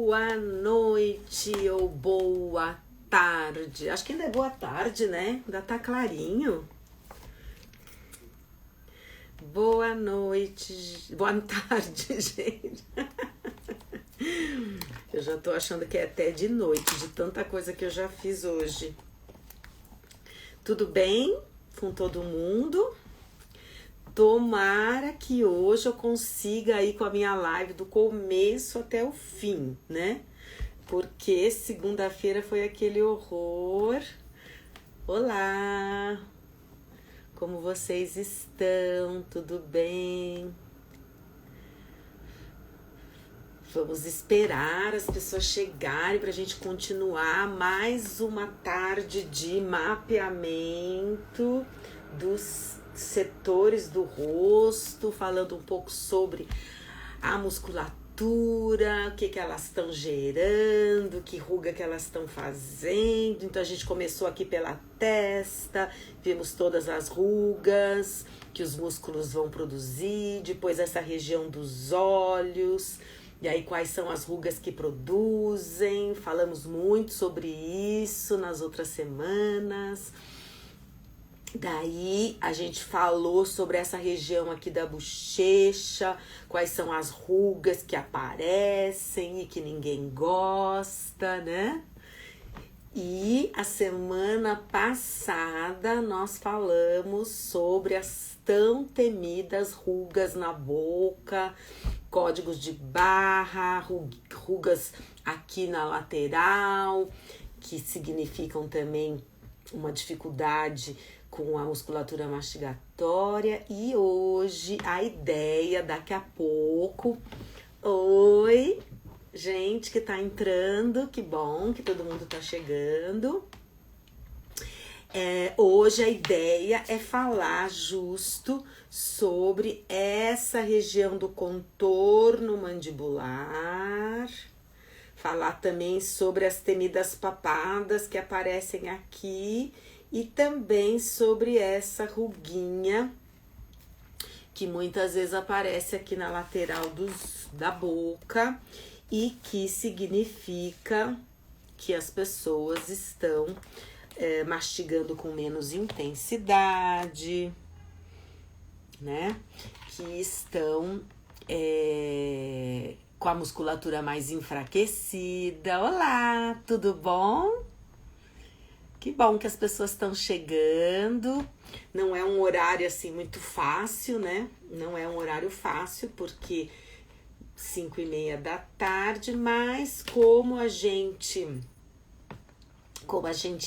Boa noite ou boa tarde. Acho que ainda é boa tarde, né? Ainda tá clarinho. Boa noite, boa tarde, gente. Eu já tô achando que é até de noite, de tanta coisa que eu já fiz hoje. Tudo bem com todo mundo? Tomara que hoje eu consiga ir com a minha live do começo até o fim, né? Porque segunda-feira foi aquele horror. Olá! Como vocês estão? Tudo bem? Vamos esperar as pessoas chegarem para a gente continuar mais uma tarde de mapeamento dos setores do rosto, falando um pouco sobre a musculatura, o que elas estão gerando, que ruga que elas estão fazendo. Então a gente começou aqui pela testa, vimos todas as rugas que os músculos vão produzir, depois essa região dos olhos, e aí quais são as rugas que produzem. Falamos muito sobre isso nas outras semanas. Daí a gente falou sobre essa região aqui da bochecha, quais são as rugas que aparecem e que ninguém gosta, né? E a semana passada nós falamos sobre as tão temidas rugas na boca, códigos de barra, rugas aqui na lateral, que significam também uma dificuldade com a musculatura mastigatória. E hoje a ideia, daqui a pouco... Oi, gente que tá entrando, que bom que todo mundo tá chegando. Hoje a ideia é falar justo sobre essa região do contorno mandibular, falar também sobre as temidas papadas que aparecem aqui e também sobre essa ruguinha que muitas vezes aparece aqui na lateral da boca e que significa que as pessoas estão mastigando com menos intensidade, né? Que estão com a musculatura mais enfraquecida. Olá, tudo bom? Que bom que as pessoas estão chegando. Não é um horário assim muito fácil, né? Não é um horário fácil porque 5:30 da tarde, mas como a gente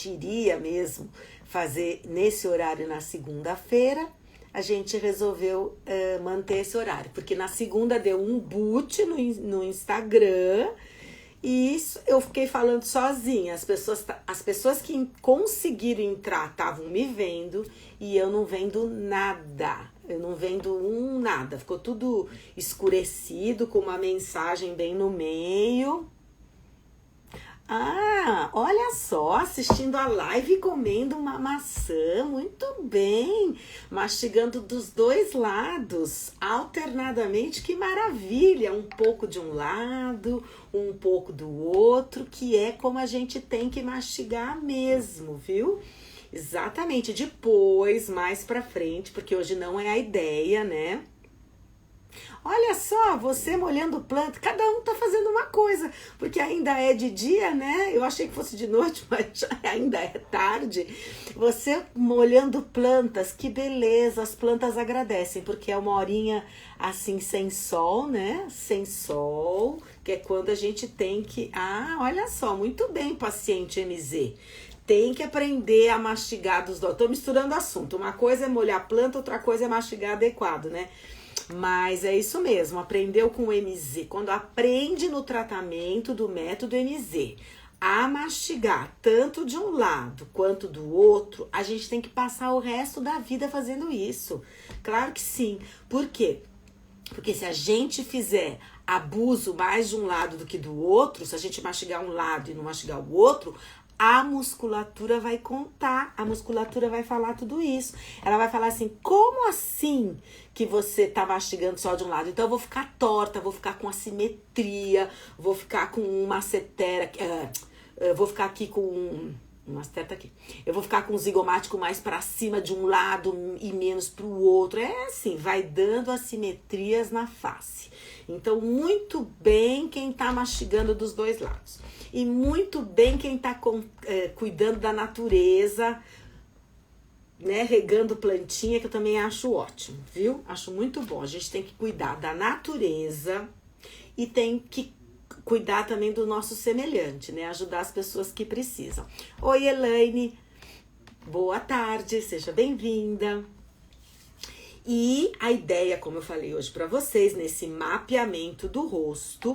iria mesmo fazer nesse horário na segunda-feira, a gente resolveu manter esse horário, porque na segunda deu um boot no Instagram e isso eu fiquei falando sozinha. As pessoas que conseguiram entrar estavam me vendo e eu não vendo nada. Eu não vendo nada. Ficou tudo escurecido com uma mensagem bem no meio. Ah, olha só, assistindo a live e comendo uma maçã, muito bem, mastigando dos dois lados, alternadamente, que maravilha, um pouco de um lado, um pouco do outro, que é como a gente tem que mastigar mesmo, viu? Exatamente, depois, mais pra frente, porque hoje não é a ideia, né? Olha só, você molhando planta, cada um tá fazendo uma coisa, porque ainda é de dia, né? Eu achei que fosse de noite, mas já ainda é tarde. Você molhando plantas, que beleza, as plantas agradecem, porque é uma horinha assim sem sol, né? Sem sol, que é quando a gente tem que... Ah, olha só, muito bem, paciente MZ. Tem que aprender a mastigar dos dois. Tô misturando assunto, uma coisa é molhar a planta, outra coisa é mastigar adequado, né? Mas é isso mesmo, aprendeu com o MZ. Quando aprende no tratamento do método MZ a mastigar tanto de um lado quanto do outro, a gente tem que passar o resto da vida fazendo isso. Claro que sim. Por quê? Porque se a gente fizer abuso mais de um lado do que do outro, se a gente mastigar um lado e não mastigar o outro, a musculatura vai contar, a musculatura vai falar tudo isso. Ela vai falar assim, como assim que você tá mastigando só de um lado? Então eu vou ficar torta, vou ficar com assimetria, vou ficar com uma massetera, vou ficar aqui com... aqui. Eu vou ficar com o zigomático mais para cima de um lado e menos para o outro. É assim, vai dando assimetrias na face. Então, muito bem quem tá mastigando dos dois lados. E muito bem quem tá cuidando da natureza, né? Regando plantinha, que eu também acho ótimo, viu? Acho muito bom. A gente tem que cuidar da natureza e tem que cuidar também do nosso semelhante, né? Ajudar as pessoas que precisam. Oi, Elaine. Boa tarde, seja bem-vinda. E a ideia, como eu falei hoje para vocês, nesse mapeamento do rosto,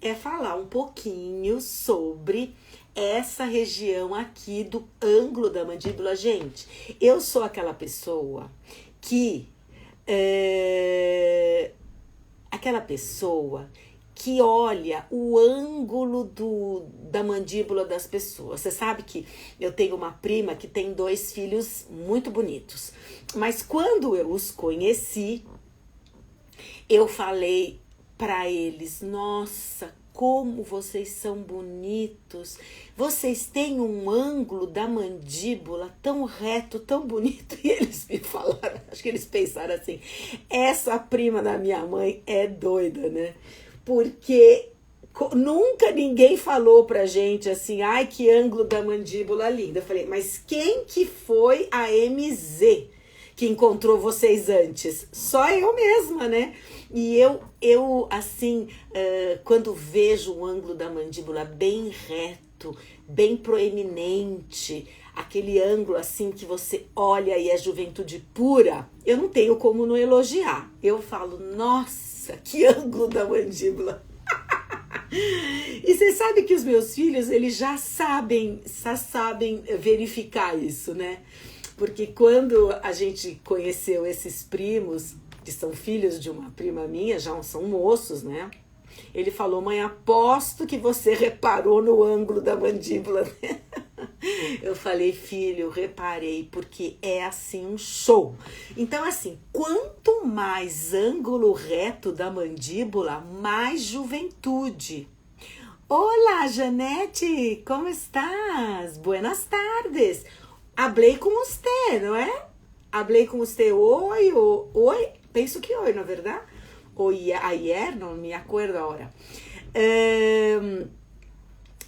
é falar um pouquinho sobre essa região aqui do ângulo da mandíbula. Gente, eu sou aquela pessoa que... que olha o ângulo da mandíbula das pessoas. Você sabe que eu tenho uma prima que tem 2 filhos muito bonitos. Mas quando eu os conheci, eu falei para eles, nossa, como vocês são bonitos. Vocês têm um ângulo da mandíbula tão reto, tão bonito. E eles me falaram, acho que eles pensaram assim, essa prima da minha mãe é doida, né? Porque nunca ninguém falou pra gente assim, ai, que ângulo da mandíbula linda. Eu falei, mas quem que foi a MZ que encontrou vocês antes? Só eu mesma, né? E eu assim, quando vejo o ângulo da mandíbula bem reto, bem proeminente, aquele ângulo assim que você olha e é juventude pura, eu não tenho como não elogiar. Eu falo, nossa, que ângulo da mandíbula. E você sabe que os meus filhos, eles já sabem verificar isso, né? Porque quando a gente conheceu esses primos, que são filhos de uma prima minha, já são moços, né? Ele falou, mãe, aposto que você reparou no ângulo da mandíbula, né? Eu falei, filho, reparei, porque é assim um show. Então, assim, quanto mais ângulo reto da mandíbula, mais juventude. Olá, Janete, como estás? Buenas tardes. Hablei com você, não é? Hablei com você oi, oi, penso que oi, na verdade. Oi, ayer, não me acordo agora.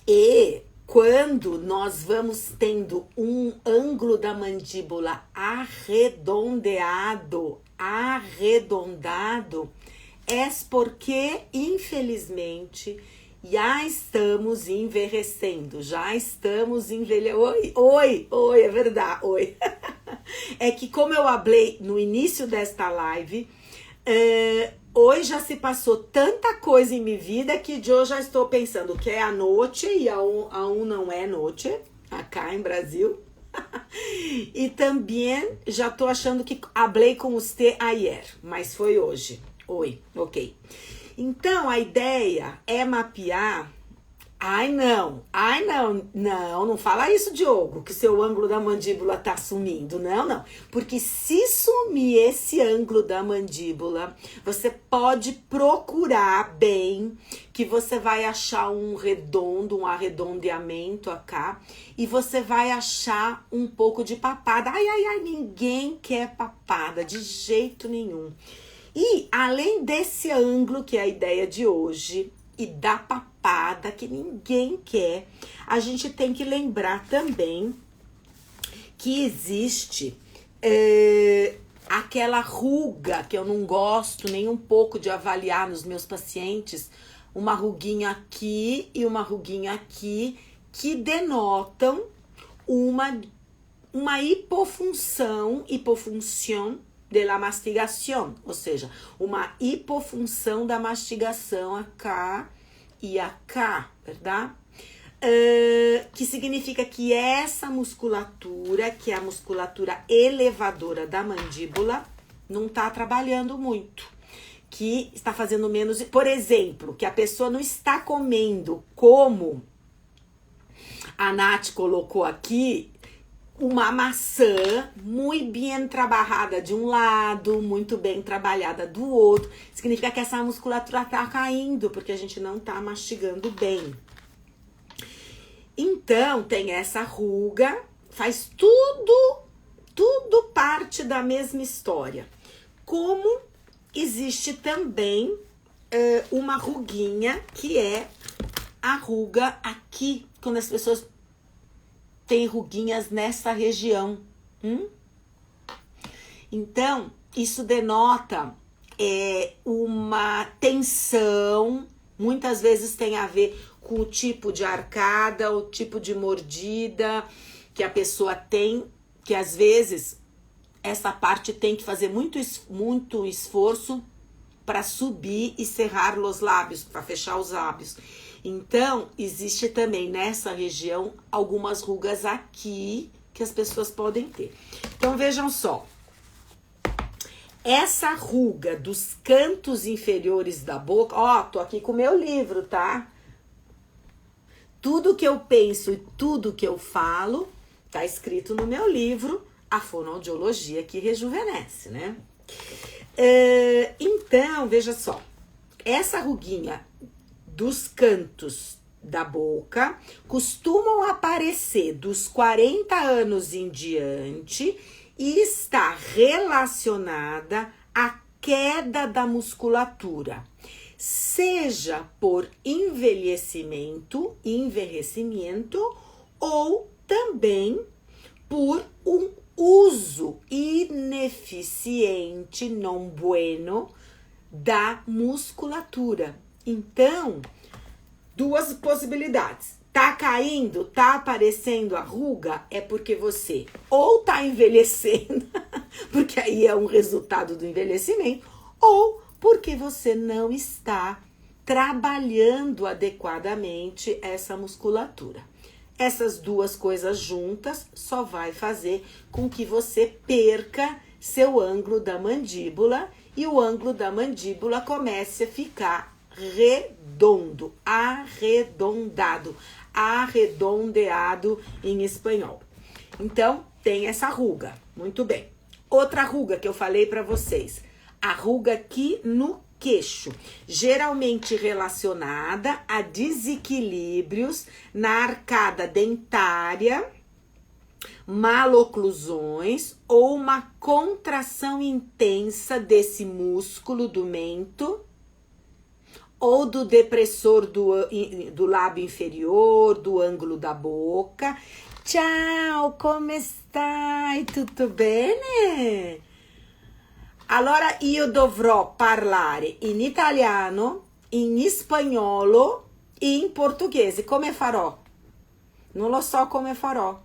E quando nós vamos tendo um ângulo da mandíbula arredondado, é porque, infelizmente, já estamos envelhecendo, já estamos envelhecendo. Oi, é verdade, oi. É que como eu falei no início desta live, hoje já se passou tanta coisa em minha vida que eu já estou pensando que é a noite e a um não é noite, acá em Brasil. E também já estou achando que falei com você ayer, mas foi hoje. Oi, ok. Então, a ideia é mapear... Não fala isso, Diogo, que seu ângulo da mandíbula tá sumindo. Não. Porque se sumir esse ângulo da mandíbula, você pode procurar bem, que você vai achar um redondo, um arredondeamento acá, e você vai achar um pouco de papada. Ai, ninguém quer papada, de jeito nenhum. E, além desse ângulo, que é a ideia de hoje, e da papada, que ninguém quer, a gente tem que lembrar também que existe aquela ruga, que eu não gosto nem um pouco de avaliar nos meus pacientes, uma ruguinha aqui e uma ruguinha aqui, que denotam uma hipofunção de la mastigação, ou seja, uma hipofunção da mastigação acá e acá, verdade? Que significa que essa musculatura, que é a musculatura elevadora da mandíbula, não está trabalhando muito, que está fazendo menos, por exemplo, que a pessoa não está comendo como A Nath colocou aqui uma maçã muito bem trabalhada de um lado, muito bem trabalhada do outro. Significa que essa musculatura tá caindo, porque a gente não tá mastigando bem. Então, tem essa ruga, faz tudo parte da mesma história. Como existe também uma ruguinha, que é a ruga aqui, quando as pessoas têm ruguinhas nessa região. Então, isso denota uma tensão, muitas vezes tem a ver com o tipo de arcada, o tipo de mordida que a pessoa tem, que às vezes essa parte tem que fazer muito esforço para subir e cerrar os lábios, para fechar os lábios. Então, existe também nessa região algumas rugas aqui que as pessoas podem ter. Então, vejam só. Essa ruga dos cantos inferiores da boca... Ó, tô aqui com o meu livro, tá? Tudo que eu penso e tudo que eu falo tá escrito no meu livro, A Fonoaudiologia que Rejuvenesce, né? Então, veja só. Essa ruguinha dos cantos da boca costumam aparecer dos 40 anos em diante e está relacionada à queda da musculatura, seja por envelhecimento ou também por um uso ineficiente, não bueno, da musculatura. Então, duas possibilidades. Tá caindo, tá aparecendo a ruga, é porque você ou tá envelhecendo, porque aí é um resultado do envelhecimento, ou porque você não está trabalhando adequadamente essa musculatura. Essas duas coisas juntas só vai fazer com que você perca seu ângulo da mandíbula e o ângulo da mandíbula comece a ficar redondo, arredondeado em espanhol. Então, tem essa ruga. Muito bem. Outra ruga que eu falei para vocês, a ruga aqui no queixo, geralmente relacionada a desequilíbrios na arcada dentária, maloclusões ou uma contração intensa desse músculo do mento ou do depressor do lábio inferior, do ângulo da boca. Ciao, come stai? Tutto bene? Allora io dovrò parlare in italiano, in spagnolo e in portoghese. Come farò? Non lo so come farò.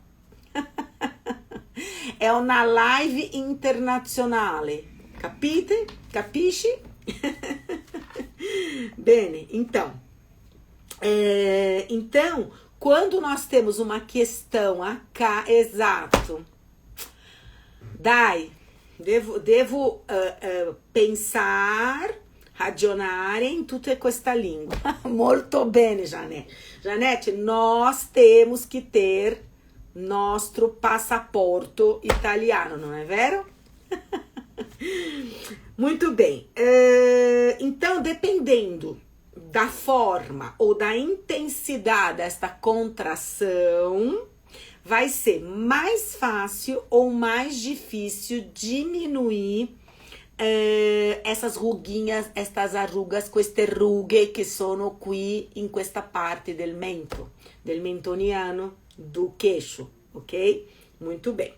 È una live internazionale. Capite? Capisci? Bene, então, quando nós temos uma questão acá, exato, devo pensar, ragionare in tutta questa língua. Molto bene, Janete. Janete, nós temos que ter nosso passaporto italiano, não é vero? Muito bem. Então, dependendo da forma ou da intensidade desta contração, vai ser mais fácil ou mais difícil diminuir essas ruguinhas, estas arrugas, queste rughe che sono qui in questa parte del mento, del mentoniano, do queixo, ok? Muito bem.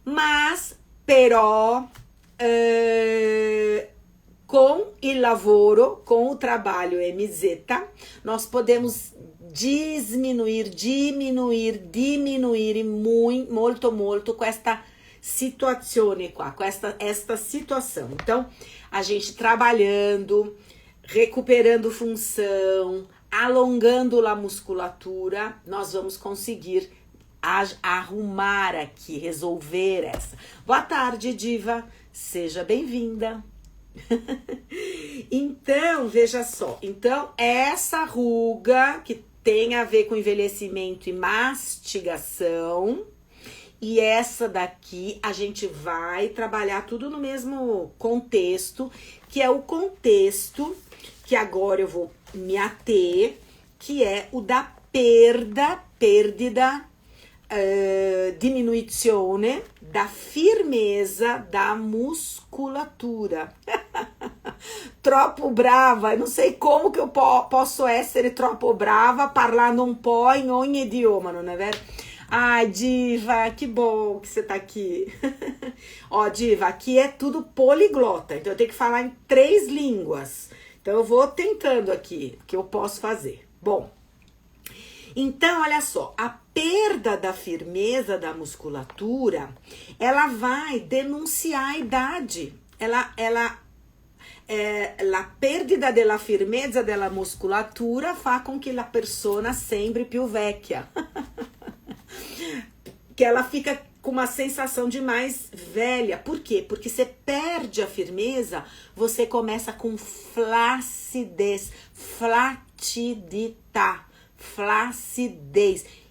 Mas, però, com il lavoro, com o trabalho MZ, nós podemos diminuir molto com esta situazione qua, com esta situação. Então, a gente trabalhando, recuperando função, alongando a musculatura, nós vamos conseguir arrumar aqui, resolver essa. Boa tarde, diva. Seja bem-vinda. Então, veja só. Então, essa ruga que tem a ver com envelhecimento e mastigação. E essa daqui a gente vai trabalhar tudo no mesmo contexto, que é o contexto que agora eu vou me ater, que é o da perdida, diminuizione da firmeza da musculatura. Troppo brava, não sei como que eu posso essere troppo brava parlando un po' in ogni idioma, não é verdade? Ai, Diva, que bom que você tá aqui. Ó, Diva, aqui é tudo poliglota, então eu tenho que falar em 3 línguas. Então eu vou tentando aqui o que eu posso fazer. Bom, então olha só, a perda da firmeza da musculatura, ela vai denunciar a idade. La perdita della firmezza della musculatura fa com que la persona sempre più vecchia. Que ela fica com uma sensação de mais velha. Por quê? Porque você perde a firmeza, você começa com flacidez, flacidez.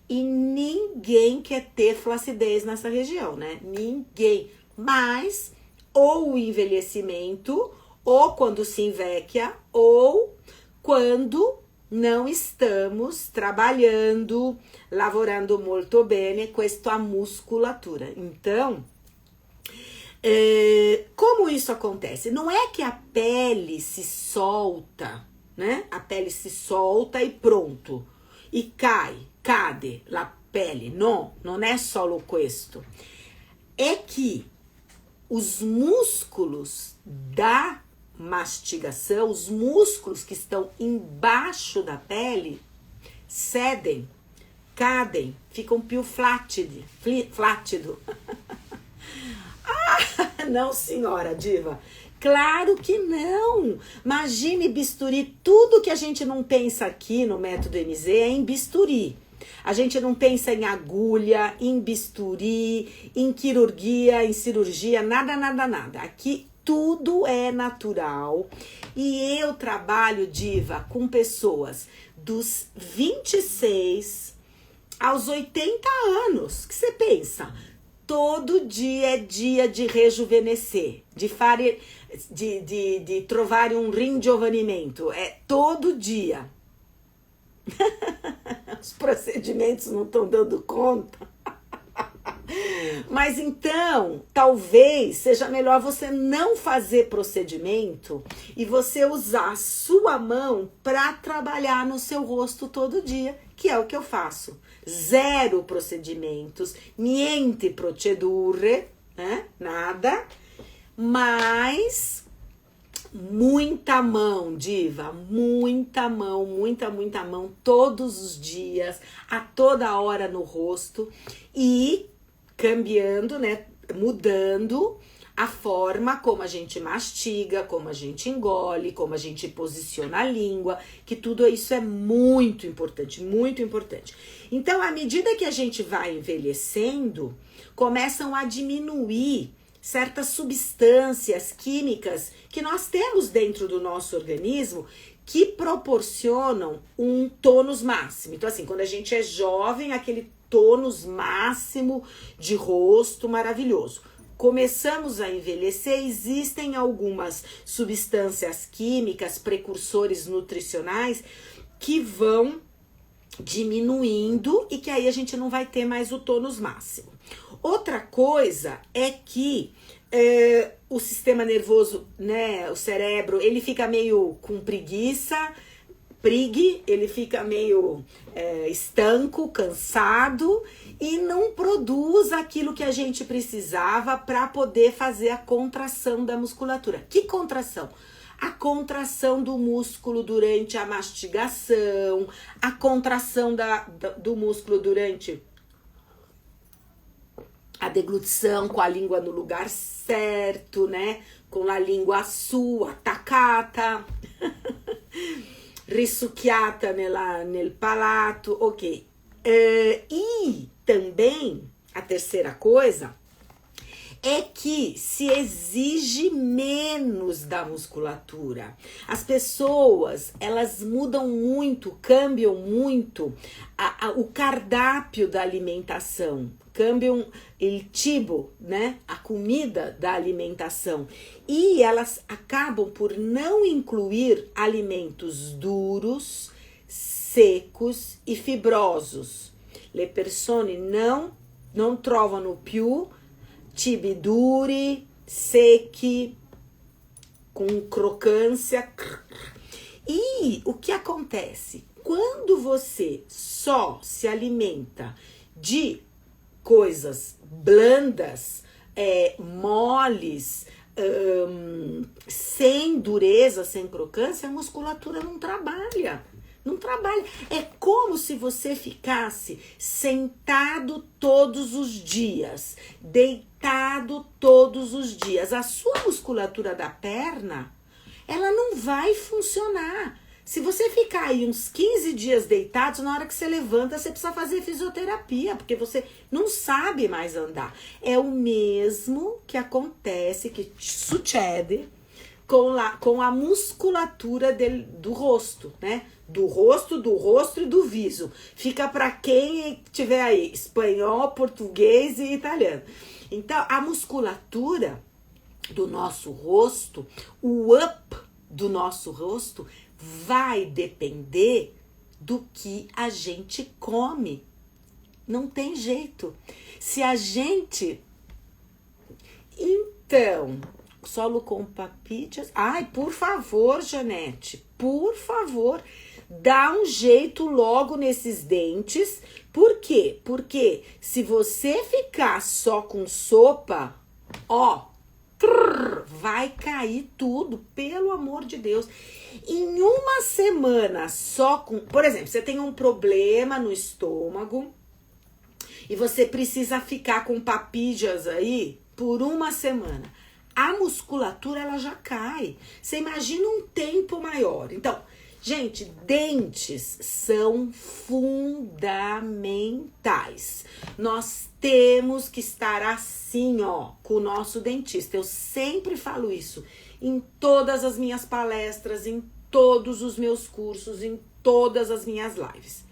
E ninguém quer ter flacidez nessa região, né? Ninguém. Mas, ou o envelhecimento, ou quando se invecchia, ou quando não estamos trabalhando, lavorando molto bene questa musculatura. Então, como isso acontece? Não é que a pele se solta, né? A pele se solta e pronto. E cade la pele. Non è solo questo. É que os músculos da mastigação, os músculos que estão embaixo da pele, cedem, cadem, ficam più flácido. Ah, não, senhora Diva. Claro que não. Imagine bisturi. Tudo que a gente não pensa aqui no método MZ é em bisturi. A gente não pensa em agulha, em bisturi, em quirurgia, em cirurgia, nada. Aqui tudo é natural. E eu trabalho, Diva, com pessoas dos 26 aos 80 anos. O que você pensa? Todo dia é dia de rejuvenescer, de trovare um ringiovanimento. É todo dia. Os procedimentos não estão dando conta. Mas então, talvez seja melhor você não fazer procedimento e você usar a sua mão para trabalhar no seu rosto todo dia, que é o que eu faço. 0 procedimentos, niente procedure, né? Nada, mas muita mão, Diva, muita mão, todos os dias, a toda hora no rosto e cambiando, né, mudando a forma como a gente mastiga, como a gente engole, como a gente posiciona a língua, que tudo isso é muito importante, muito importante. Então, à medida que a gente vai envelhecendo, começam a diminuir certas substâncias químicas que nós temos dentro do nosso organismo que proporcionam um tônus máximo. Então, assim, quando a gente é jovem, aquele tônus máximo de rosto maravilhoso. Começamos a envelhecer, existem algumas substâncias químicas, precursores nutricionais, que vão diminuindo e que aí a gente não vai ter mais o tônus máximo. Outra coisa é que o sistema nervoso, né, o cérebro, ele fica meio com preguiça, ele fica meio estanco, cansado e não produz aquilo que a gente precisava para poder fazer a contração da musculatura. Que contração? A contração do músculo durante a mastigação, a contração do músculo durante a deglutição, com a língua no lugar certo, né? Com a língua sua, attaccata, risucchiata nel palato, ok. E também, a terceira coisa, é que se exige menos da musculatura. As pessoas, elas mudam muito, cambiam muito o cardápio da alimentação, cambiam o tipo, né, a comida da alimentação, e elas acabam por não incluir alimentos duros, secos e fibrosos. Le persone non trovano più cibi duri, secchi, com crocância. E o que acontece? Quando você só se alimenta de coisas blandas, moles, sem dureza, sem crocância, a musculatura não trabalha. Não trabalha. É como se você ficasse sentado todos os dias, deitado todos os dias. A sua musculatura da perna, ela não vai funcionar. Se você ficar aí uns 15 dias deitado, na hora que você levanta, você precisa fazer fisioterapia, porque você não sabe mais andar. É o mesmo que acontece, que sucede com a musculatura do rosto, né? Do rosto e do viso. Fica para quem tiver aí espanhol, português e italiano. Então, a musculatura do nosso rosto, o up do nosso rosto, vai depender do que a gente come. Não tem jeito. Se a gente... Então... Solo com papilhas. Ai, por favor, Janete, por favor, dá um jeito logo nesses dentes. Por quê? Porque se você ficar só com sopa, vai cair tudo, pelo amor de Deus. Em uma semana só com... Por exemplo, você tem um problema no estômago e você precisa ficar com papilhas aí por uma semana. A musculatura, ela já cai. Você imagina um tempo maior. Então, gente, dentes são fundamentais. Nós temos que estar assim, com o nosso dentista. Eu sempre falo isso em todas as minhas palestras, em todos os meus cursos, em todas as minhas lives.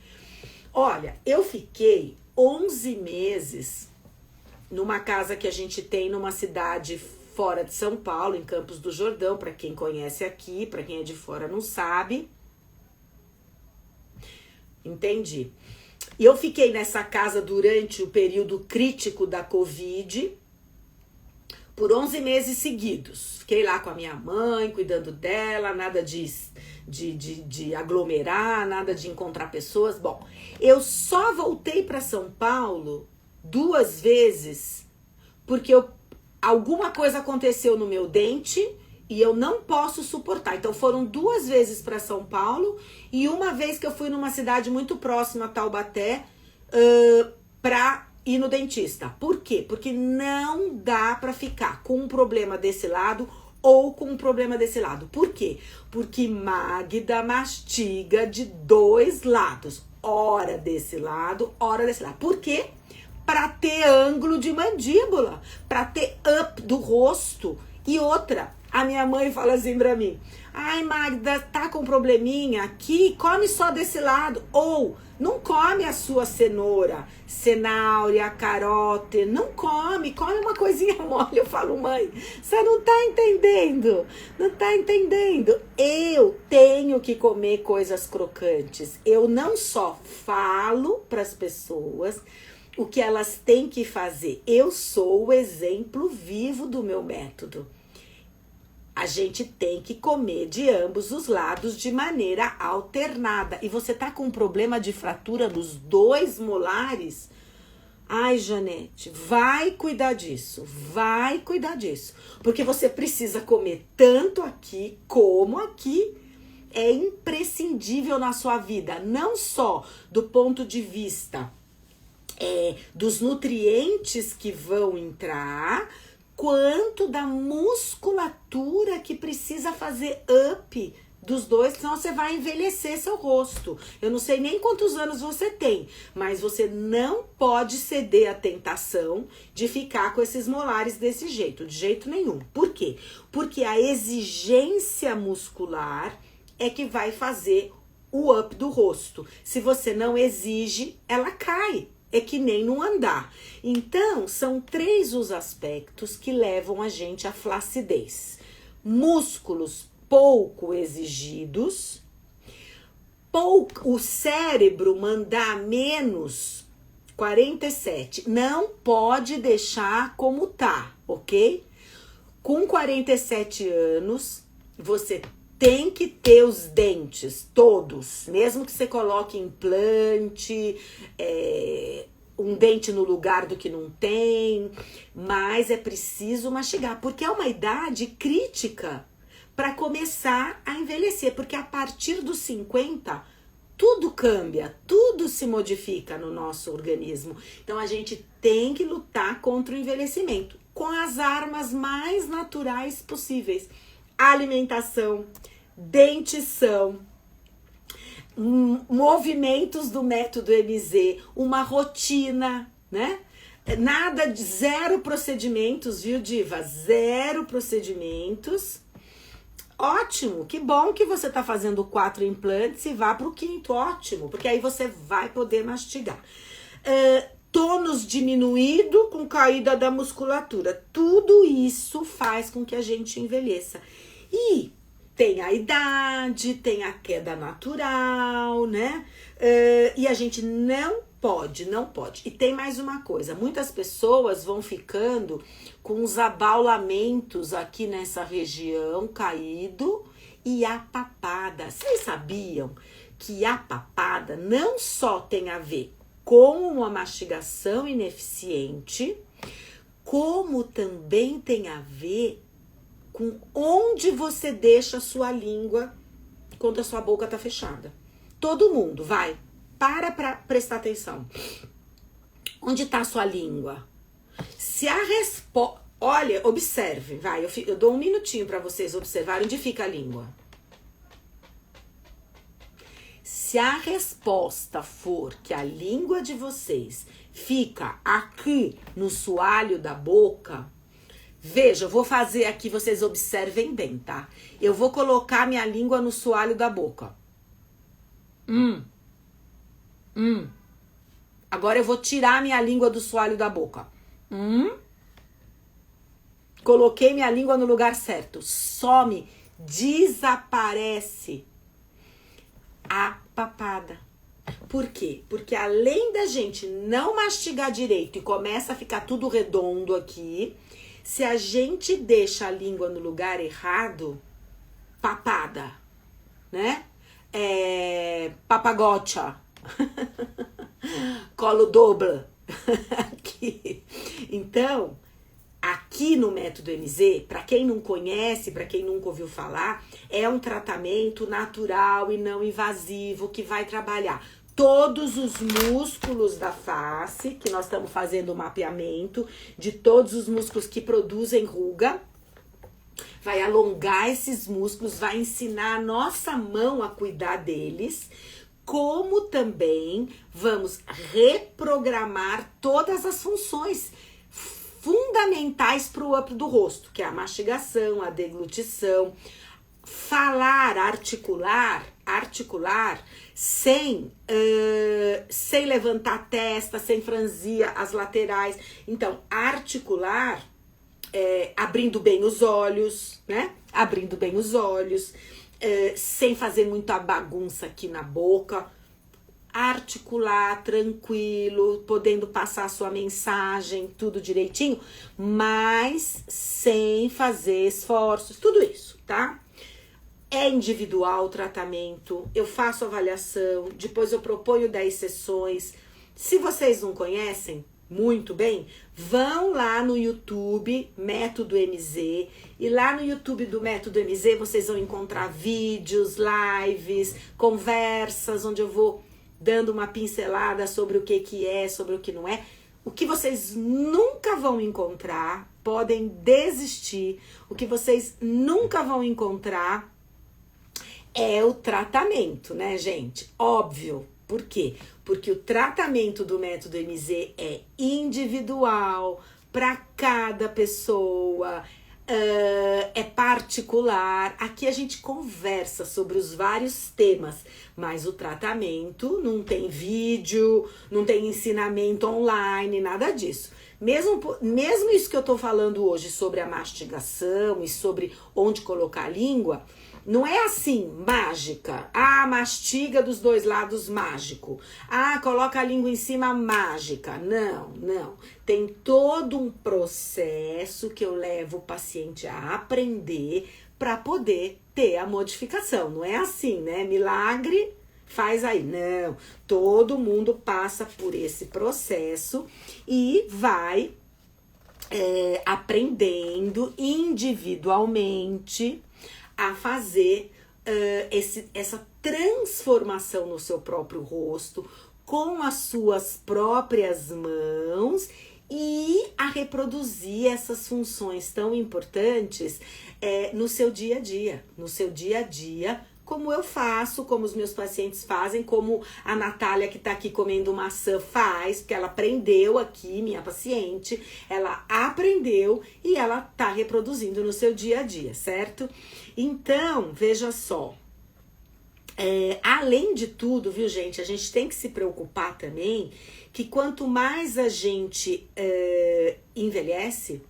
Olha, eu fiquei 11 meses numa casa que a gente tem numa cidade fora de São Paulo, em Campos do Jordão, para quem conhece aqui, para quem é de fora não sabe. Entendi. E eu fiquei nessa casa durante o período crítico da Covid, por 11 meses seguidos. Fiquei lá com a minha mãe, cuidando dela, nada de aglomerar, nada de encontrar pessoas. Bom, eu só voltei para São Paulo 2 vezes, porque alguma coisa aconteceu no meu dente e eu não posso suportar. Então foram 2 vezes para São Paulo e uma vez que eu fui numa cidade muito próxima a Taubaté para ir no dentista. Por quê? Porque não dá para ficar com um problema desse lado ou com um problema desse lado. Por quê? Porque Magda mastiga de 2 lados. Ora desse lado, ora desse lado. Por quê? Para ter ângulo de mandíbula, para ter up do rosto. E outra, a minha mãe fala assim pra mim: ai, Magda, tá com probleminha aqui, come só desse lado. Ou, não come a sua cenoura, cenáurea, carote, não come uma coisinha mole. Eu falo: mãe, você não tá entendendo, não tá entendendo. Eu tenho que comer coisas crocantes. Eu não só falo pras pessoas o que elas têm que fazer. Eu sou o exemplo vivo do meu método. A gente tem que comer de ambos os lados de maneira alternada. E você tá com um problema de fratura nos 2 molares? Ai, Janete, vai cuidar disso. Vai cuidar disso. Porque você precisa comer tanto aqui como aqui. É imprescindível na sua vida. Não só do ponto de vista dos nutrientes que vão entrar, quanto da musculatura que precisa fazer up dos dois, senão você vai envelhecer seu rosto. Eu não sei nem quantos anos você tem, mas você não pode ceder à tentação de ficar com esses molares desse jeito, de jeito nenhum. Por quê? Porque a exigência muscular é que vai fazer o up do rosto. Se você não exige, ela cai. É que nem no andar. Então, são 3 os aspectos que levam a gente à flacidez. Músculos pouco exigidos, o cérebro mandar menos 47. Não pode deixar como tá, ok? Com 47 anos, você tem que ter os dentes todos, mesmo que você coloque implante, um dente no lugar do que não tem, mas é preciso mastigar, porque é uma idade crítica para começar a envelhecer, porque a partir dos 50, tudo cambia, tudo se modifica no nosso organismo. Então a gente tem que lutar contra o envelhecimento com as armas mais naturais possíveis. Alimentação, dentição, movimentos do método MZ, uma rotina, né? Nada de 0 procedimentos, viu, diva? 0 procedimentos. Ótimo, que bom que você tá fazendo 4 implantes e vá pro 5º, ótimo, porque aí você vai poder mastigar. Tônus diminuído com caída da musculatura, tudo isso faz com que a gente envelheça. E tem a idade, tem a queda natural, né? E a gente não pode. E tem mais uma coisa, muitas pessoas vão ficando com os abaulamentos aqui nessa região caído e a papada. Vocês sabiam que a papada não só tem a ver com uma mastigação ineficiente, como também tem a ver com onde você deixa a sua língua quando a sua boca tá fechada. Todo mundo, vai, para prestar atenção. Onde tá a sua língua? Se a resposta... Olha, observe, vai, eu dou um minutinho para vocês observarem onde fica a língua. Se a resposta for que a língua de vocês fica aqui no soalho da boca... Veja, eu vou fazer aqui, vocês observem bem, tá? Eu vou colocar minha língua no soalho da boca. Agora eu vou tirar minha língua do soalho da boca. Coloquei minha língua no lugar certo. Some, desaparece a papada. Por quê? Porque além da gente não mastigar direito e começa a ficar tudo redondo aqui... Se a gente deixa a língua no lugar errado, papada, né? Papagocha, colo dobro. Aqui. Então, aqui no método MZ, para quem não conhece, para quem nunca ouviu falar, é um tratamento natural e não invasivo que vai trabalhar todos os músculos da face, que nós estamos fazendo o mapeamento de todos os músculos que produzem ruga, vai alongar esses músculos, vai ensinar a nossa mão a cuidar deles, como também vamos reprogramar todas as funções fundamentais para o up do rosto, que é a mastigação, a deglutição, falar, articular sem levantar a testa, sem franzir as laterais. Então, articular, abrindo bem os olhos, né? Abrindo bem os olhos, sem fazer muita bagunça aqui na boca. Articular, tranquilo, podendo passar a sua mensagem, tudo direitinho, mas sem fazer esforços, tudo isso, tá? É individual o tratamento, eu faço avaliação, depois eu proponho 10 sessões. Se vocês não conhecem muito bem, vão lá no YouTube, Método MZ, e lá no YouTube do Método MZ vocês vão encontrar vídeos, lives, conversas, onde eu vou dando uma pincelada sobre o que é, sobre o que não é. O que vocês nunca vão encontrar, podem desistir, o que vocês nunca vão encontrar é o tratamento, né, gente? Óbvio. Por quê? Porque o tratamento do método MZ é individual, para cada pessoa, é particular. Aqui a gente conversa sobre os vários temas, mas o tratamento não tem vídeo, não tem ensinamento online, nada disso. Mesmo isso que eu tô falando hoje sobre a mastigação e sobre onde colocar a língua, não é assim, mágica. Ah, mastiga dos dois lados, mágico. Ah, coloca a língua em cima, mágica. Não, não. Tem todo um processo que eu levo o paciente a aprender para poder ter a modificação. Não é assim, né? Milagre, faz aí. Não. Todo mundo passa por esse processo e vai aprendendo individualmente a fazer essa transformação no seu próprio rosto, com as suas próprias mãos e a reproduzir essas funções tão importantes no seu dia a dia. No seu dia a dia, como eu faço, como os meus pacientes fazem, como a Natália que tá aqui comendo maçã faz, porque ela aprendeu aqui, minha paciente, ela aprendeu e ela tá reproduzindo no seu dia a dia, certo? Então, veja só, além de tudo, viu, gente, a gente tem que se preocupar também que quanto mais a gente envelhece,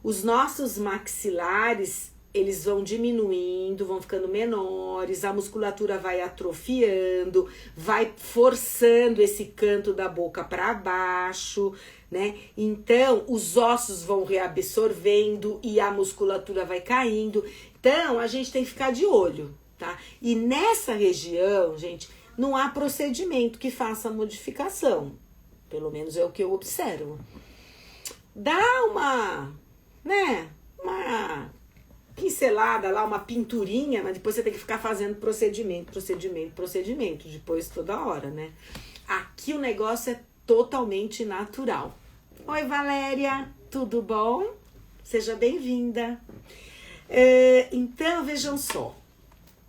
os nossos maxilares eles vão diminuindo, vão ficando menores, a musculatura vai atrofiando, vai forçando esse canto da boca para baixo, né? Então, os ossos vão reabsorvendo e a musculatura vai caindo. Então, a gente tem que ficar de olho, tá? E nessa região, gente, não há procedimento que faça modificação. Pelo menos é o que eu observo. Dá uma pincelada lá, uma pinturinha, mas depois você tem que ficar fazendo procedimento, depois toda hora, né? Aqui o negócio é totalmente natural. Oi, Valéria, tudo bom? Seja bem-vinda. Então, vejam só.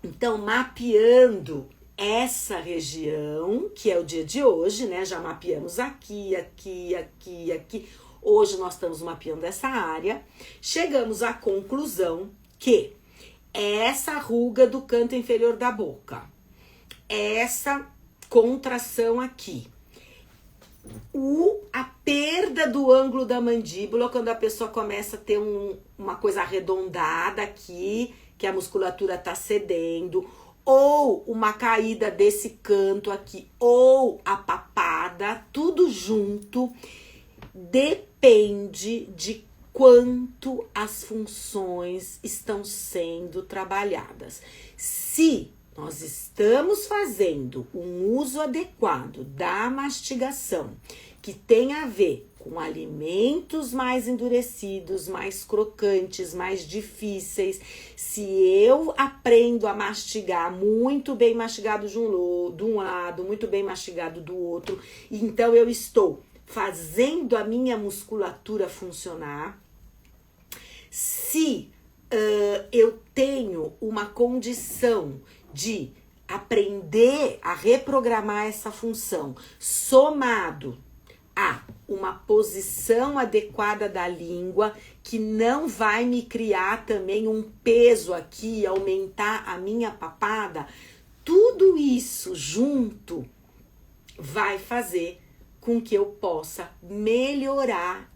Então, mapeando essa região, que é o dia de hoje, né? Já mapeamos aqui. Hoje nós estamos mapeando essa área. Chegamos à conclusão que essa ruga do canto inferior da boca, essa contração aqui, a perda do ângulo da mandíbula, quando a pessoa começa a ter uma coisa arredondada aqui, que a musculatura tá cedendo, ou uma caída desse canto aqui, ou a papada, tudo junto, depende de quanto as funções estão sendo trabalhadas. Se nós estamos fazendo um uso adequado da mastigação, que tem a ver com alimentos mais endurecidos, mais crocantes, mais difíceis, se eu aprendo a mastigar muito bem mastigado de um lado, muito bem mastigado do outro, então eu estou fazendo a minha musculatura funcionar. Se eu tenho uma condição de aprender a reprogramar essa função, somado a uma posição adequada da língua, que não vai me criar também um peso aqui, aumentar a minha papada, tudo isso junto vai fazer com que eu possa melhorar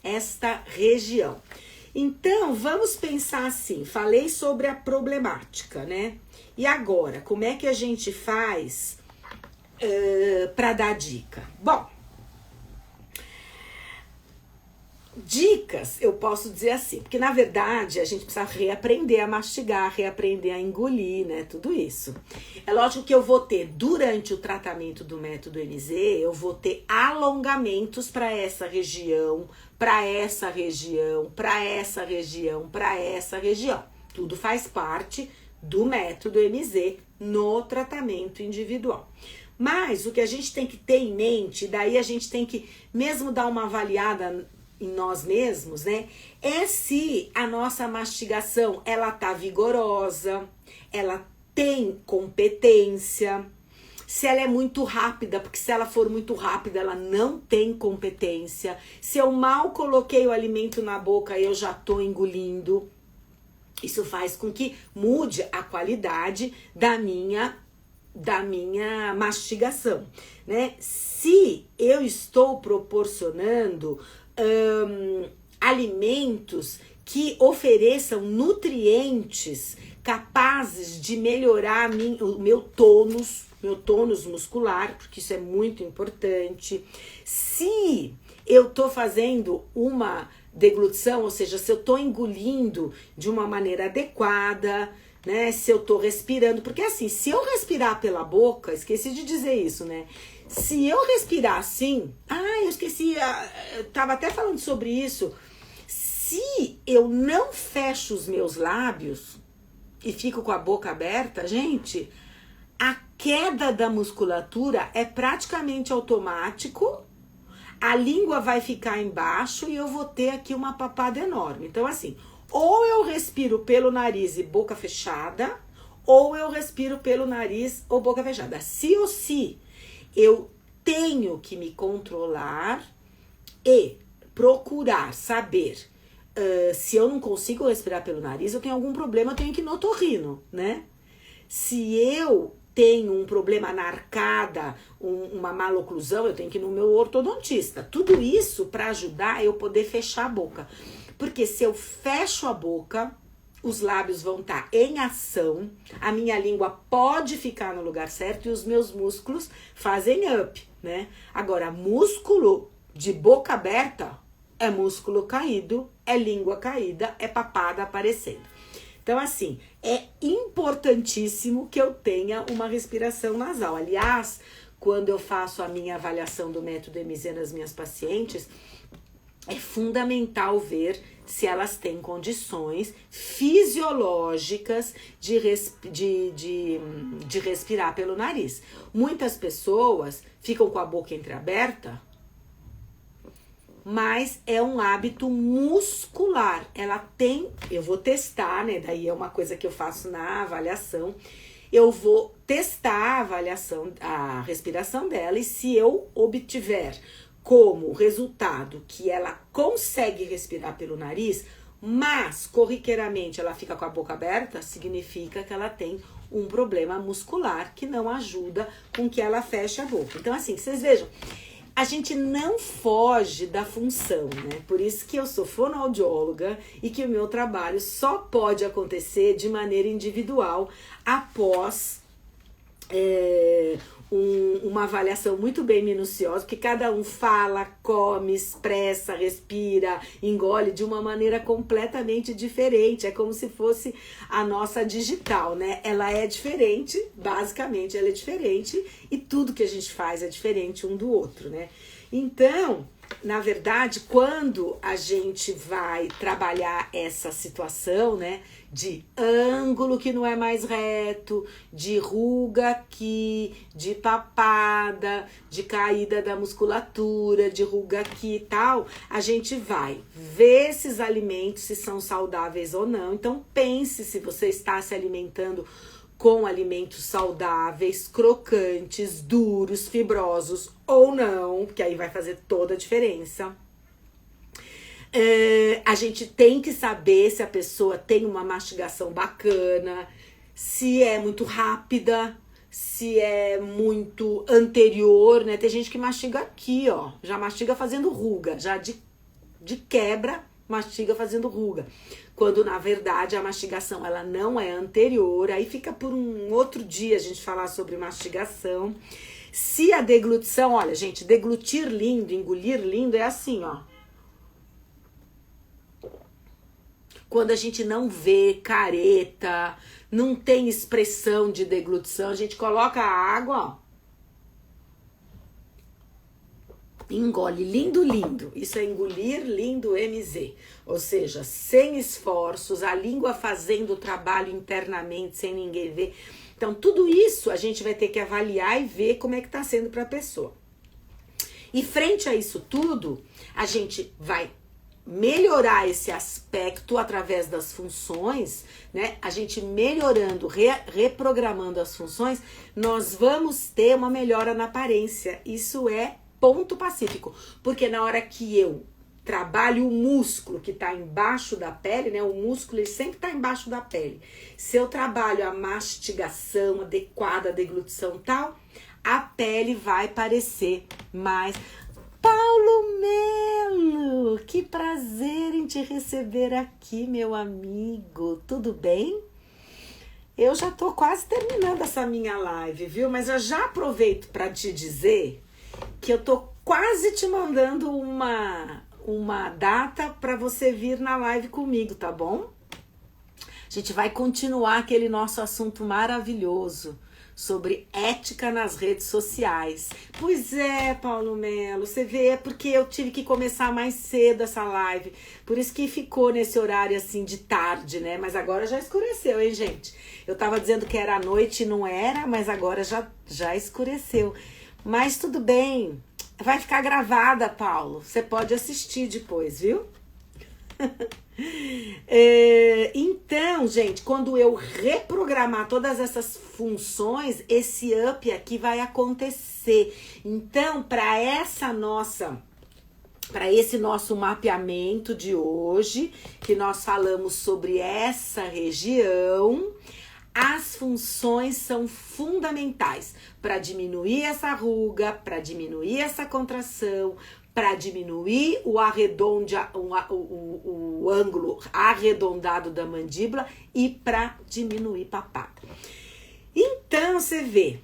esta região. Então, vamos pensar assim, falei sobre a problemática, né? E agora, como é que a gente faz para dar dica? Bom, dicas, eu posso dizer assim, porque na verdade a gente precisa reaprender a mastigar, reaprender a engolir, né, tudo isso. É lógico que eu vou ter, durante o tratamento do método MZ, eu vou ter alongamentos para essa região, para essa região, para essa região, para essa região. Tudo faz parte do método MZ no tratamento individual. Mas o que a gente tem que ter em mente, daí a gente tem que mesmo dar uma avaliada em nós mesmos, né? É se a nossa mastigação, ela tá vigorosa, ela tem competência, se ela é muito rápida, porque se ela for muito rápida, ela não tem competência. Se eu mal coloquei o alimento na boca, eu já tô engolindo. Isso faz com que mude a qualidade da minha mastigação, né? Se eu estou proporcionando alimentos que ofereçam nutrientes capazes de melhorar o meu tônus muscular, porque isso é muito importante. Se eu tô fazendo uma deglutição, ou seja, se eu tô engolindo de uma maneira adequada, né? Se eu tô respirando, porque assim, se eu respirar pela boca, esqueci de dizer isso, né? Se eu respirar assim, eu esqueci, eu tava até falando sobre isso. Se eu não fecho os meus lábios e fico com a boca aberta, gente, a queda da musculatura é praticamente automático. A língua vai ficar embaixo e eu vou ter aqui uma papada enorme. Então, assim, ou eu respiro pelo nariz e boca fechada, ou eu respiro pelo nariz ou boca fechada. Se ou se eu tenho que me controlar e procurar saber se eu não consigo respirar pelo nariz, eu tenho algum problema, eu tenho que ir no otorrino, né? Se eu tenho um problema na arcada, uma maloclusão, eu tenho que ir no meu ortodontista. Tudo isso para ajudar eu poder fechar a boca. Porque se eu fecho a boca, os lábios vão estar em ação, a minha língua pode ficar no lugar certo e os meus músculos fazem up, né? Agora, músculo de boca aberta é músculo caído, é língua caída, é papada aparecendo. Então, assim, é importantíssimo que eu tenha uma respiração nasal. Aliás, quando eu faço a minha avaliação do método MZ nas minhas pacientes, é fundamental ver se elas têm condições fisiológicas de respirar pelo nariz. Muitas pessoas ficam com a boca entreaberta, mas é um hábito muscular. Ela tem, eu vou testar, né? Daí é uma coisa que eu faço na avaliação. Eu vou testar a avaliação, a respiração dela, e se eu obtiver como resultado que ela consegue respirar pelo nariz, mas corriqueiramente ela fica com a boca aberta, significa que ela tem um problema muscular que não ajuda com que ela feche a boca. Então, assim, vocês vejam, a gente não foge da função, né? Por isso que eu sou fonoaudióloga e que o meu trabalho só pode acontecer de maneira individual após uma avaliação muito bem minuciosa, porque cada um fala, come, expressa, respira, engole de uma maneira completamente diferente. É como se fosse a nossa digital, né? Ela é diferente, basicamente ela é diferente, e tudo que a gente faz é diferente um do outro, né? Então, na verdade, quando a gente vai trabalhar essa situação, né, de ângulo que não é mais reto, de ruga aqui, de papada, de caída da musculatura, de ruga aqui e tal, a gente vai ver esses alimentos se são saudáveis ou não. Então pense se você está se alimentando com alimentos saudáveis, crocantes, duros, fibrosos ou não, porque aí vai fazer toda a diferença. A gente tem que saber se a pessoa tem uma mastigação bacana, se é muito rápida, se é muito anterior, né? Tem gente que mastiga aqui, ó, já mastiga fazendo ruga, já de quebra mastiga fazendo ruga. Quando na verdade a mastigação ela não é anterior, aí fica por um outro dia a gente falar sobre mastigação. Se a deglutição, olha gente, deglutir lindo, engolir lindo é assim, ó. Quando a gente não vê careta, não tem expressão de deglutição, a gente coloca a água, ó. Engole lindo, lindo. Isso é engolir lindo MZ. Ou seja, sem esforços, a língua fazendo o trabalho internamente, sem ninguém ver. Então, tudo isso a gente vai ter que avaliar e ver como é que tá sendo para a pessoa. E frente a isso tudo, a gente vai melhorar esse aspecto através das funções, né? A gente melhorando, reprogramando as funções, nós vamos ter uma melhora na aparência. Isso é ponto pacífico, porque na hora que eu trabalho o músculo que está embaixo da pele, né? O músculo ele sempre está embaixo da pele. Se eu trabalho a mastigação adequada, a deglutição e tal, a pele vai parecer mais... Paulo Melo, que prazer em te receber aqui, meu amigo. Tudo bem? Eu já tô quase terminando essa minha live, viu? Mas eu já aproveito para te dizer que eu tô quase te mandando uma data para você vir na live comigo, tá bom? A gente vai continuar aquele nosso assunto maravilhoso sobre ética nas redes sociais. Pois é, Paulo Melo, você vê, é porque eu tive que começar mais cedo essa live, por isso que ficou nesse horário assim de tarde, né? Mas agora já escureceu, hein, gente? Eu tava dizendo que era à noite e não era, mas agora já escureceu. Mas tudo bem, vai ficar gravada, Paulo, você pode assistir depois, viu? Então, gente, quando eu reprogramar todas essas funções, esse up aqui vai acontecer. Então, para esse nosso mapeamento de hoje, que nós falamos sobre essa região, as funções são fundamentais para diminuir essa ruga, para diminuir essa contração, para diminuir o ângulo arredondado da mandíbula e para diminuir papada. Então, você vê,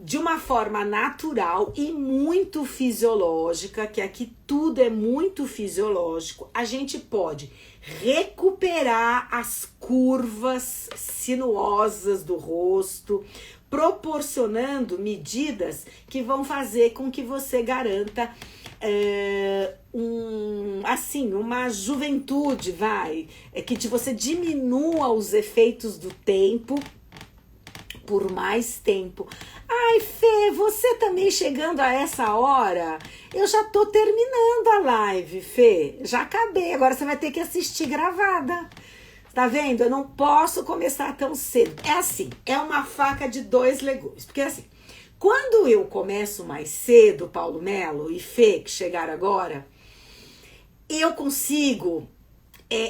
de uma forma natural e muito fisiológica, que aqui tudo é muito fisiológico, a gente pode recuperar as curvas sinuosas do rosto, proporcionando medidas que vão fazer com que você garanta uma juventude, que você diminua os efeitos do tempo por mais tempo. Ai, Fê, você também chegando a essa hora? Eu já tô terminando a live, Fê. Já acabei, agora você vai ter que assistir gravada. Tá vendo? Eu não posso começar tão cedo. É assim, é uma faca de dois legumes. Porque assim, quando eu começo mais cedo, Paulo Melo e Fê, que chegaram agora, eu consigo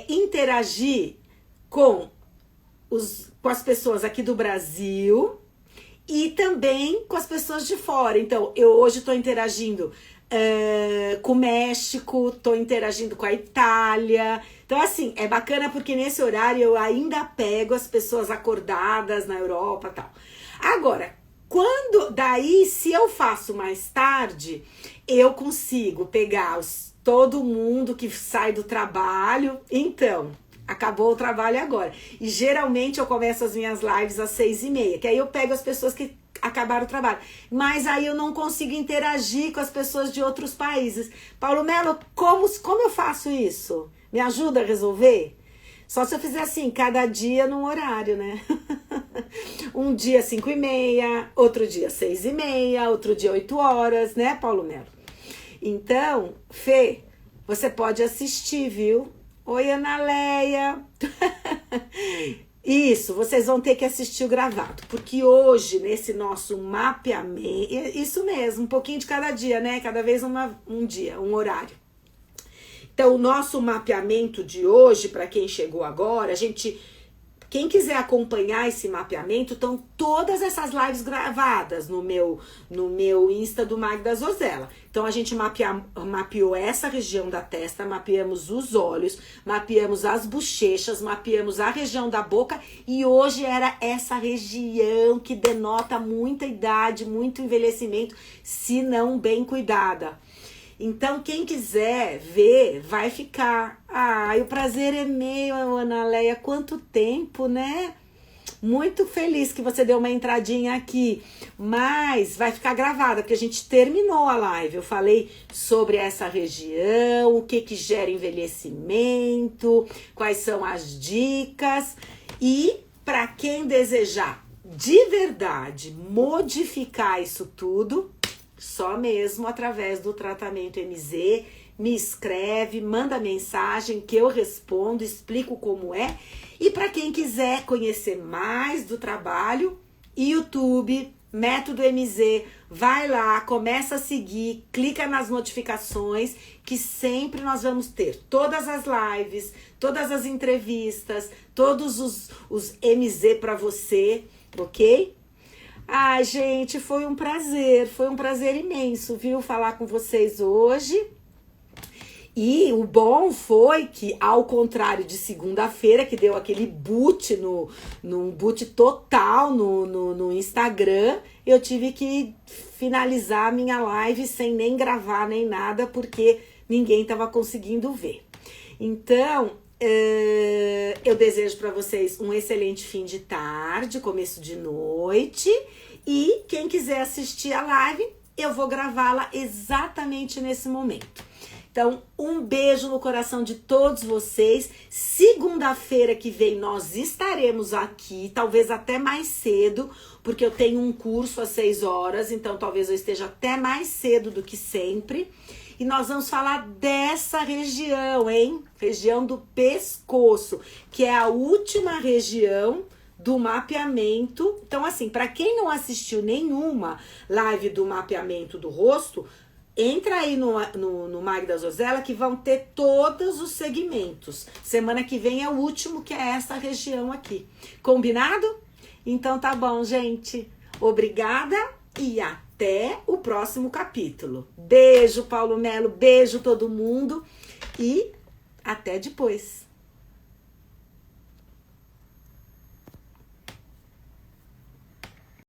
interagir com as pessoas aqui do Brasil e também com as pessoas de fora. Então, eu hoje estou interagindo com o México, estou interagindo com a Itália. Então, assim, é bacana porque nesse horário eu ainda pego as pessoas acordadas na Europa e tal. Agora, se eu faço mais tarde, eu consigo pegar todo mundo que sai do trabalho. Então, acabou o trabalho agora. E geralmente eu começo as minhas lives às 6h30, que aí eu pego as pessoas que acabaram o trabalho. Mas aí eu não consigo interagir com as pessoas de outros países. Paulo Melo, como eu faço isso? Me ajuda a resolver? Só se eu fizer assim, cada dia num horário, né? Um dia 5h30, outro dia 6h30, outro dia 8 horas, né, Paulo Melo? Então, Fê, você pode assistir, viu? Oi, Ana Leia. Isso, vocês vão ter que assistir o gravado, porque hoje, nesse nosso mapeamento, isso mesmo, um pouquinho de cada dia, né? Cada vez um dia, um horário. Então, o nosso mapeamento de hoje, para quem chegou agora, quem quiser acompanhar esse mapeamento, estão todas essas lives gravadas no meu Insta do Magda Zozella. Então, a gente mapeou essa região da testa, mapeamos os olhos, mapeamos as bochechas, mapeamos a região da boca e hoje era essa região que denota muita idade, muito envelhecimento, se não bem cuidada. Então, quem quiser ver, vai ficar. Ai, o prazer é meu, Ana Leia. Quanto tempo, né? Muito feliz que você deu uma entradinha aqui. Mas vai ficar gravada, porque a gente terminou a live. Eu falei sobre essa região, o que gera envelhecimento, quais são as dicas. E para quem desejar de verdade modificar isso tudo, só mesmo através do tratamento MZ, me escreve, manda mensagem que eu respondo, explico como é. E para quem quiser conhecer mais do trabalho, YouTube, Método MZ, vai lá, começa a seguir, clica nas notificações, que sempre nós vamos ter todas as lives, todas as entrevistas, todos os MZ para você, ok? Ai, gente, foi um prazer imenso, viu, falar com vocês hoje. E o bom foi que, ao contrário de segunda-feira, que deu aquele boot, num boot total no Instagram, eu tive que finalizar a minha live sem nem gravar nem nada, porque ninguém estava conseguindo ver. Então, eu desejo para vocês um excelente fim de tarde, começo de noite. E quem quiser assistir a live, eu vou gravá-la exatamente nesse momento. Então, um beijo no coração de todos vocês. Segunda-feira que vem nós estaremos aqui, talvez até mais cedo, porque eu tenho um curso às 6 horas, então talvez eu esteja até mais cedo do que sempre. E nós vamos falar dessa região, hein? Região do pescoço, que é a última região do mapeamento. Então, assim, para quem não assistiu nenhuma live do mapeamento do rosto, entra aí no Magda Zozella, que vão ter todos os segmentos. Semana que vem é o último, que é essa região aqui. Combinado? Então tá bom, gente. Obrigada e até o próximo capítulo. Beijo, Paulo Melo. Beijo todo mundo. E até depois.